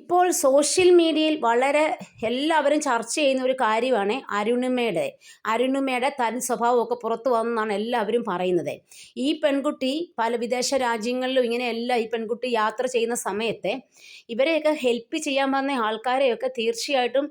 ഇപ്പോൾ സോഷ്യൽ മീഡിയയിൽ വളരെ എല്ലാവരും ചർച്ച ചെയ്യുന്ന ഒരു കാര്യമാണ് അരുണിമയുടെ തൻ സ്വഭാവമൊക്കെ പുറത്തു വന്നെന്നാണ് എല്ലാവരും പറയുന്നത്. ഈ പെൺകുട്ടി പല വിദേശ രാജ്യങ്ങളിലും ഇങ്ങനെയെല്ലാം ഈ പെൺകുട്ടി യാത്ര ചെയ്യുന്ന സമയത്തെ ഇവരെയൊക്കെ ഹെൽപ്പ് ചെയ്യാൻ വന്ന ആൾക്കാരെയൊക്കെ തീർച്ചയായിട്ടും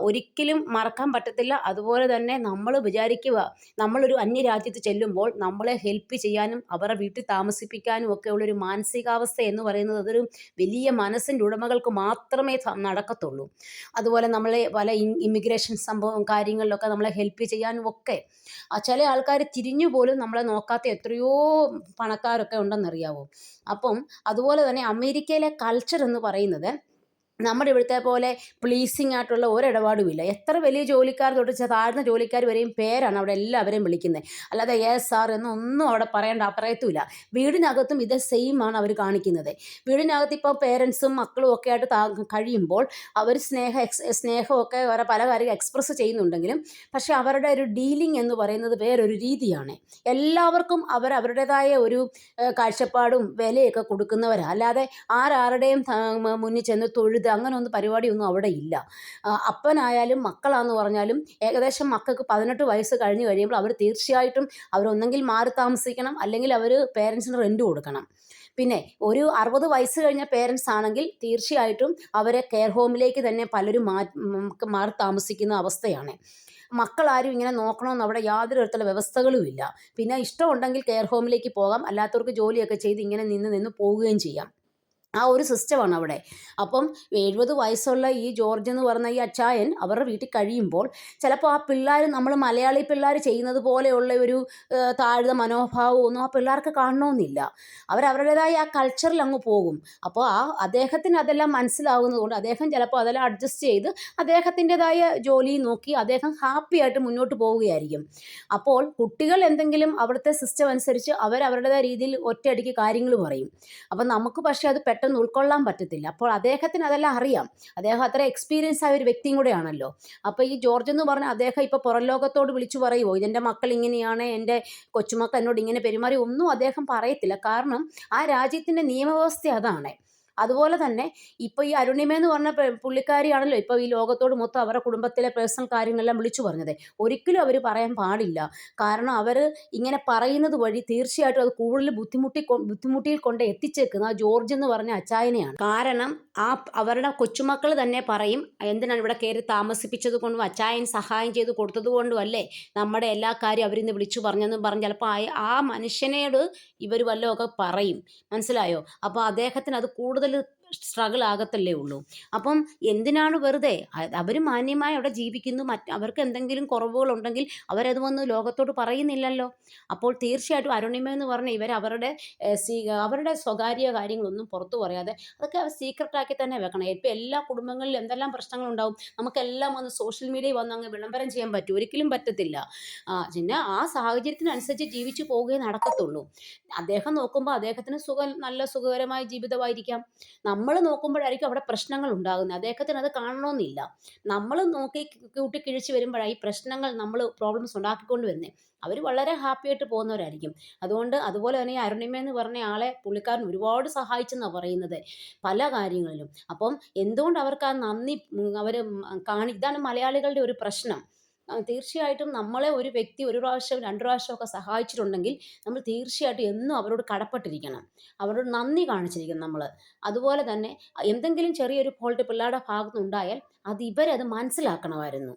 ഒരിക്കലും മറക്കാൻ പറ്റത്തില്ല. അതുപോലെ തന്നെ നമ്മൾ വിചാരിക്കുക, നമ്മളൊരു അന്യരാജ്യത്ത് ചെല്ലുമ്പോൾ നമ്മളെ ഹെൽപ്പ് ചെയ്യാനും അവരുടെ വീട്ടിൽ താമസിപ്പിക്കാനും ഒക്കെ ഉള്ളൊരു മാനസികാവസ്ഥ എന്ന് പറയുന്നത് അതൊരു വലിയ മനസ്സിൻ്റെ ഉടമകൾക്ക് മാത്രമേ നടക്കത്തുള്ളൂ. അതുപോലെ നമ്മളെ പല ഇമിഗ്രേഷൻ സംഭവം കാര്യങ്ങളിലൊക്കെ നമ്മളെ ഹെൽപ്പ് ചെയ്യാനും ഒക്കെ ചില ആൾക്കാർ തിരിഞ്ഞു പോലും നമ്മളെ നോക്കാത്ത എത്രയോ പണക്കാരൊക്കെ ഉണ്ടെന്നറിയാവോ. അപ്പം അതുപോലെ തന്നെ അമേരിക്കയിലെ കൾച്ചർ എന്ന് പറയുന്നത് നമ്മുടെ ഇവിടുത്തെ പോലെ പ്ലീസിങ് ആയിട്ടുള്ള ഒരിടപാടുമില്ല. എത്ര വലിയ ജോലിക്കാർ തൊട്ട് താഴ്ന്ന ജോലിക്കാർ വരെയും പേരാണ് അവിടെ എല്ലാവരെയും വിളിക്കുന്നത്. അല്ലാതെ യെസ് സാർ എന്നൊന്നും അവിടെ പറയത്തുമില്ല. വീടിനകത്തും ഇത് സെയിം ആണ് അവർ കാണിക്കുന്നത്. വീടിനകത്ത് ഇപ്പോൾ പേരൻസും മക്കളും ഒക്കെ ആയിട്ട് കഴിയുമ്പോൾ അവർ സ്നേഹമൊക്കെ വേറെ പല കാര്യം എക്സ്പ്രസ് ചെയ്യുന്നുണ്ടെങ്കിലും പക്ഷേ അവരുടെ ഒരു ഡീലിംഗ് എന്ന് പറയുന്നത് വേറൊരു രീതിയാണ്. എല്ലാവർക്കും അവരുടേതായ ഒരു കാഴ്ചപ്പാടും വിലയൊക്കെ കൊടുക്കുന്നവരാണ്. അല്ലാതെ ആരുടെയും മുന്നിൽ ചെന്ന് തൊഴുത് അങ്ങനെ ഒന്നും പരിപാടിയൊന്നും അവിടെ ഇല്ല. അപ്പനായാലും മക്കളാന്ന് പറഞ്ഞാലും ഏകദേശം മക്കൾക്ക് 18 വയസ്സ് കഴിഞ്ഞ് കഴിയുമ്പോൾ അവർ തീർച്ചയായിട്ടും അവരൊന്നെങ്കിൽ മാറി താമസിക്കണം, അല്ലെങ്കിൽ അവർ പേരൻസിന് റെൻറ്റ് കൊടുക്കണം. പിന്നെ ഒരു 60 വയസ്സ് കഴിഞ്ഞ പേരൻസ് ആണെങ്കിൽ തീർച്ചയായിട്ടും അവരെ കെയർ ഹോമിലേക്ക് തന്നെ പലരും മാറി താമസിക്കുന്ന അവസ്ഥയാണ്. മക്കളാരും ഇങ്ങനെ നോക്കണമെന്ന് അവിടെ യാതൊരു തരത്തിലുള്ള വ്യവസ്ഥകളും ഇല്ല. പിന്നെ ഇഷ്ടമുണ്ടെങ്കിൽ കെയർ ഹോമിലേക്ക് പോകാം, അല്ലാത്തവർക്ക് ജോലിയൊക്കെ ചെയ്ത് ഇങ്ങനെ നിന്ന് പോവുകയും ചെയ്യാം. ആ ഒരു സിസ്റ്റമാണ് അവിടെ. അപ്പം 70 വയസ്സുള്ള ഈ ജോർജ് എന്ന് പറഞ്ഞ ഈ അച്ചായൻ അവരുടെ വീട്ടിൽ കഴിയുമ്പോൾ ചിലപ്പോൾ ആ പിള്ളേർ നമ്മൾ മലയാളി പിള്ളേർ ചെയ്യുന്നത് പോലെയുള്ള ഒരു താഴ്ന്ന മനോഭാവം ഒന്നും ആ പിള്ളേർക്ക് കാണണമെന്നില്ല. അവരവരുടേതായ ആ കൾച്ചറിൽ അങ്ങ് പോകും. അപ്പോൾ അദ്ദേഹത്തിന് അതെല്ലാം മനസ്സിലാവുന്നതുകൊണ്ട് അദ്ദേഹം ചിലപ്പോൾ അതെല്ലാം അഡ്ജസ്റ്റ് ചെയ്ത് അദ്ദേഹത്തിൻ്റെതായ ജോലി നോക്കി അദ്ദേഹം ഹാപ്പി ആയിട്ട് മുന്നോട്ട് പോവുകയായിരിക്കും. അപ്പോൾ കുട്ടികൾ എന്തെങ്കിലും അവിടുത്തെ സിസ്റ്റം അനുസരിച്ച് അവരവരുടേതായ രീതിയിൽ ഒറ്റയടിക്ക് കാര്യങ്ങൾ പറയും. അപ്പം നമുക്ക് പക്ഷേ അത് പെട്ടെന്ന് ഉൾക്കൊള്ളാൻ പറ്റത്തില്ല. അപ്പോൾ അദ്ദേഹത്തിന് അതെല്ലാം അറിയാം. അദ്ദേഹം അത്ര എക്സ്പീരിയൻസ് ആയ ഒരു വ്യക്തിയും കൂടെ ആണല്ലോ. അപ്പോൾ ഈ ജോർജ് എന്ന് പറഞ്ഞാൽ അദ്ദേഹം ഇപ്പോൾ പുറം ലോകത്തോട് വിളിച്ചു പറയുമോ ഇതെൻ്റെ മക്കൾ ഇങ്ങനെയാണ്, എൻ്റെ കൊച്ചുമക്കൾ എന്നോട് ഇങ്ങനെ പെരുമാറി, ഒന്നും അദ്ദേഹം പറയത്തില്ല. കാരണം ആ രാജ്യത്തിൻ്റെ നിയമവ്യവസ്ഥ അതാണ്. അതുപോലെ തന്നെ ഇപ്പോൾ ഈ അരുണിമ എന്ന് പറഞ്ഞ പുള്ളിക്കാരിയാണല്ലോ ഇപ്പോൾ ഈ ലോകത്തോട് മൊത്തം അവരുടെ കുടുംബത്തിലെ പേഴ്സണൽ കാര്യങ്ങളെല്ലാം വിളിച്ചു പറഞ്ഞത്. ഒരിക്കലും അവർ പറയാൻ പാടില്ല. കാരണം അവർ ഇങ്ങനെ പറയുന്നത് വഴി തീർച്ചയായിട്ടും അത് കൂടുതൽ ബുദ്ധിമുട്ടിയിൽ കൊണ്ട് എത്തിച്ചേക്കുന്ന ആ ജോർജ് എന്ന് പറഞ്ഞ അച്ചായനെയാണ്. കാരണം അവരുടെ കൊച്ചുമക്കൾ തന്നെ പറയും, എന്തിനാണ് ഇവിടെ കയറി താമസിപ്പിച്ചത് കൊണ്ടും അച്ചായൻ സഹായം ചെയ്ത് കൊടുത്തത് കൊണ്ടും അല്ലേ നമ്മുടെ എല്ലാ കാര്യം അവരിന്ന് വിളിച്ചു പറഞ്ഞെന്നും പറഞ്ഞ് ചിലപ്പോൾ ആ മനുഷ്യനോട് ഇവർ വല്ലതൊക്കെ പറയും. മനസ്സിലായോ? അപ്പോൾ അദ്ദേഹത്തിന് അത് കൂടുതൽ സ്ട്രഗിൾ ആകത്തല്ലേ ഉള്ളൂ. അപ്പം എന്തിനാണ് വെറുതെ അവർ മാന്യമായി അവിടെ ജീവിക്കുന്നു. അവർക്ക് എന്തെങ്കിലും കുറവുകളുണ്ടെങ്കിൽ അവരത് വന്ന് ലോകത്തോട് പറയുന്നില്ലല്ലോ. അപ്പോൾ തീർച്ചയായിട്ടും അരുണിമ എന്ന് പറഞ്ഞാൽ അവരുടെ സ്വകാര്യ കാര്യങ്ങളൊന്നും പുറത്തു പറയാതെ അതൊക്കെ അവർ സീക്രട്ടാക്കി തന്നെ വെക്കണം. ഇപ്പം എല്ലാ കുടുംബങ്ങളിലും എന്തെല്ലാം പ്രശ്നങ്ങളുണ്ടാവും. നമുക്കെല്ലാം വന്ന് സോഷ്യൽ മീഡിയയിൽ വന്ന് അങ്ങ് വിളംബരം ചെയ്യാൻ പറ്റും? ഒരിക്കലും പറ്റത്തില്ല. പിന്നെ ആ സാഹചര്യത്തിനനുസരിച്ച് ജീവിച്ചു പോവുകയേ നടക്കത്തുള്ളൂ. അദ്ദേഹം നോക്കുമ്പോൾ അദ്ദേഹത്തിന് നല്ല സുഖകരമായ ജീവിതമായിരിക്കാം. നമ്മൾ നോക്കുമ്പോഴായിരിക്കും അവിടെ പ്രശ്നങ്ങൾ ഉണ്ടാകുന്നത്. അദ്ദേഹത്തിന് അത് കാണണമെന്നില്ല. നമ്മൾ നോക്കി കൂട്ടിക്കിഴിച്ച് വരുമ്പോഴാണ് ഈ പ്രശ്നങ്ങൾ പ്രോബ്ലംസ് ഉണ്ടാക്കിക്കൊണ്ട് വരുന്നത്. അവർ വളരെ ഹാപ്പി ആയിട്ട് പോകുന്നവരായിരിക്കും. അതുപോലെ തന്നെ ഈ അരുണിമ എന്ന് പറഞ്ഞ ആളെ പുള്ളിക്കാരൻ ഒരുപാട് സഹായിച്ചെന്നാണ് പറയുന്നത് പല കാര്യങ്ങളിലും. അപ്പം എന്തുകൊണ്ട് അവർക്ക് ആ നന്ദി ഇതാണ് മലയാളികളുടെ ഒരു പ്രശ്നം. തീർച്ചയായിട്ടും നമ്മളെ ഒരു വ്യക്തി ഒരു പ്രാവശ്യം 2 പ്രാവശ്യമൊക്കെ സഹായിച്ചിട്ടുണ്ടെങ്കിൽ നമ്മൾ തീർച്ചയായിട്ടും എന്നും അവരോട് കടപ്പെട്ടിരിക്കണം. അവരോട് നന്ദി കാണിച്ചിരിക്കണം നമ്മൾ. അതുപോലെ തന്നെ എന്തെങ്കിലും ചെറിയൊരു ഫോൾട്ട് പിള്ളേരുടെ ഭാഗത്തുനിന്നുണ്ടായാൽ ഇവരത് മനസ്സിലാക്കണമായിരുന്നു.